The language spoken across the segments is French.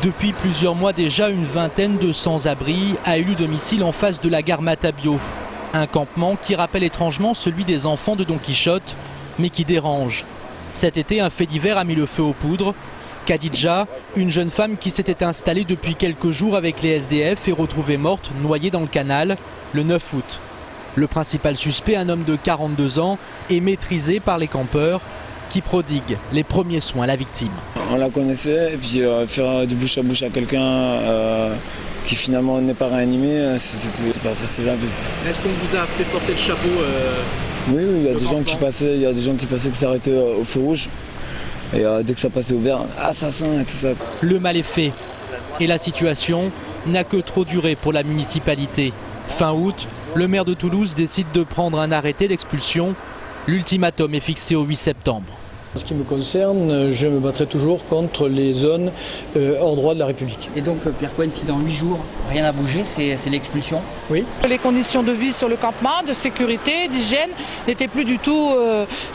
Depuis plusieurs mois déjà, une vingtaine de sans-abri a élu domicile en face de la gare Matabio. Un campement qui rappelle étrangement celui des enfants de Don Quichotte, mais qui dérange. Cet été, un fait divers a mis le feu aux poudres. Khadija, une jeune femme qui s'était installée depuis quelques jours avec les SDF, est retrouvée morte, noyée dans le canal, le 9 août. Le principal suspect, un homme de 42 ans, est maîtrisé par les campeurs qui prodiguent les premiers soins à la victime. On la connaissait et puis faire du bouche à bouche à quelqu'un qui finalement n'est pas réanimé, c'est pas facile à vivre. Est-ce qu'on vous a fait porter le chapeau Oui, il y a des gens qui passaient, qui s'arrêtaient au feu rouge. Et dès que ça passait au vert, assassin et tout ça. Le mal est fait. Et la situation n'a que trop duré pour la municipalité. Fin août, le maire de Toulouse décide de prendre un arrêté d'expulsion. L'ultimatum est fixé au 8 septembre. En ce qui me concerne, je me battrai toujours contre les zones hors droit de la République. Et donc, Pierre Cohen, si dans 8 jours, rien n'a bougé, c'est l'expulsion? Oui. Les conditions de vie sur le campement, de sécurité, d'hygiène, n'étaient plus du tout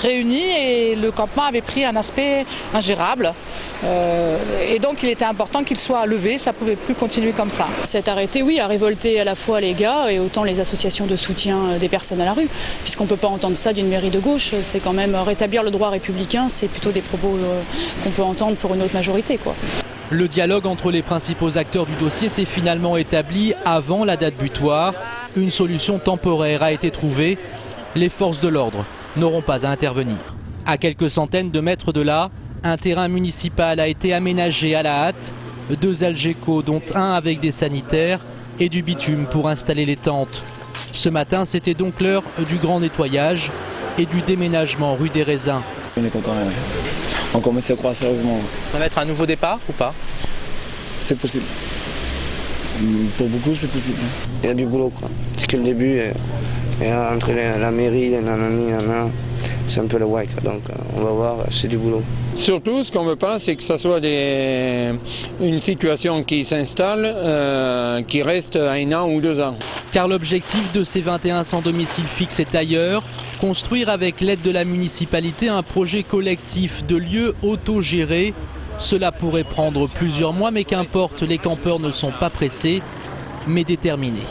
réunies et le campement avait pris un aspect ingérable. Et donc, il était important qu'il soit levé, ça ne pouvait plus continuer comme ça. Cet arrêté, oui, a révolté à la fois les gars et autant les associations de soutien des personnes à la rue, puisqu'on ne peut pas entendre ça d'une mairie de gauche. C'est quand même rétablir le droit républicain. C'est plutôt des propos qu'on peut entendre pour une autre majorité, quoi. Le dialogue entre les principaux acteurs du dossier s'est finalement établi avant la date butoir. Une solution temporaire a été trouvée. Les forces de l'ordre n'auront pas à intervenir. À quelques centaines de mètres de là, un terrain municipal a été aménagé à la hâte. 2 Algeco, dont un avec des sanitaires et du bitume pour installer les tentes. Ce matin, c'était donc l'heure du grand nettoyage et du déménagement rue des Raisins. On est content, on commence à croire sérieusement. Ça va être un nouveau départ ou pas? C'est possible. Pour beaucoup, c'est possible. Il y a du boulot, quoi. C'est que le début, et entre la mairie, les nanani, c'est un peu le whack, donc on va voir, c'est du boulot. Surtout, ce qu'on veut pas, c'est que ça soit une situation qui s'installe, qui reste à 1 an ou 2 ans. Car l'objectif de ces 21 sans domicile fixe est ailleurs. Construire avec l'aide de la municipalité un projet collectif de lieux autogérés. Cela pourrait prendre plusieurs mois, mais qu'importe, les campeurs ne sont pas pressés, mais déterminés.